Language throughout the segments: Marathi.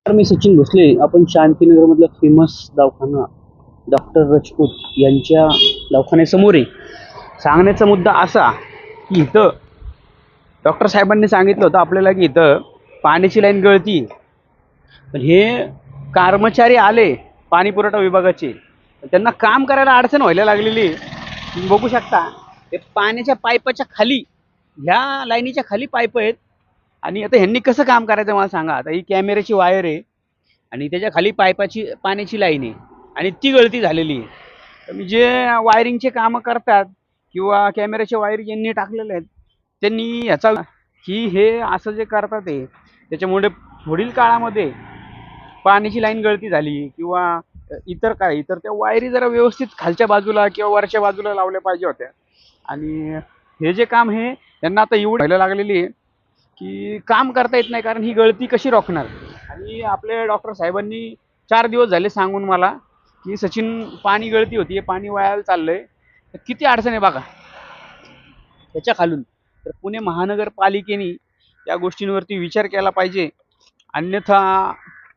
तर मी सचिन भोसले, आपण शांतीनगरमधला फेमस दवाखाना डॉक्टर राजपूत यांच्या दवाखान्यासमोर आहे. सांगण्याचा मुद्दा असा की इथं डॉक्टर साहेबांनी सांगितलं होतं आपल्याला की इथं पाण्याची लाईन गळती. पण हे कर्मचारी आले पाणी पुरवठा विभागाचे, त्यांना काम करायला अडचण व्हायला लागलेली आहे. तुम्ही बघू शकता ते पाण्याच्या पाईपाच्या खाली, ह्या लाईनीच्या खाली पाईप आहेत. आणि आता ह्यांनी कसं काम करायचं मला सांगा. आता ही कॅमेऱ्याची वायर आहे आणि त्याच्या खाली पाईपाची पाण्याची लाईन आहे आणि ती गळती झालेली आहे. तर मी जे वायरिंगचे कामं करतात किंवा कॅमेऱ्याचे वायर ज्यांनी टाकलेले आहेत त्यांनी ह्याचा की हे असं जे करतात आहे त्याच्यामुळे पुढील काळामध्ये पाण्याची लाईन गळती झाली किंवा इतर काय, तर त्या वायरी जरा व्यवस्थित खालच्या बाजूला किंवा वरच्या बाजूला लावल्या पाहिजे होत्या. आणि हे जे काम हे त्यांना आता एवढं व्हायला लागलेली आहे की काम करता येत नाही, कारण ही गळती कशी रोखणार. आणि आपले डॉक्टर साहेबांनी 4 दिवस झाले सांगून मला की सचिन पाणी गळती होती, हे पाणी वायाला चाललंय. तर किती अडचण आहे बघा त्याच्या खालून. तर पुणे महानगरपालिकेने या गोष्टींवरती विचार केला पाहिजे, अन्यथा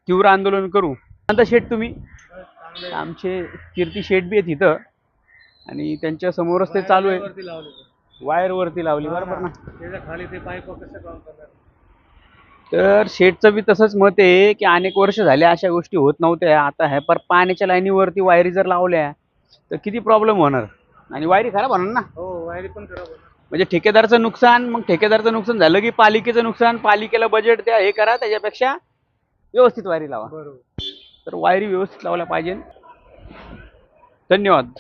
तीव्र आंदोलन करू. आता शेठ तुम्ही आमचे कीर्ती शेठ बी आहेत इथं आणि त्यांच्या समोरच ते चालू आहे. वायर वरती लावली बरोबर ना. त्याच्या खाली ते पाईप कसं काम करणार. तर शेठचं बी तसंच मत आहे की अनेक वर्ष झाले अशा गोष्टी होत नव्हत्या. आता ह्या पर पाण्याच्या लाईनीवरती वायरी जर लावल्या तर किती प्रॉब्लेम होणार आणि वायरी खराब होणार ना. हो, वायरी पण खराब होणार. म्हणजे ठेकेदारचं नुकसान, मग ठेकेदारचं नुकसान झालं की पालिकेचं नुकसान. पालिकेला बजेट द्या, हे करा, त्याच्यापेक्षा व्यवस्थित वायरी लावा. बरोबर. तर वायरी व्यवस्थित लावल्या पाहिजे. धन्यवाद.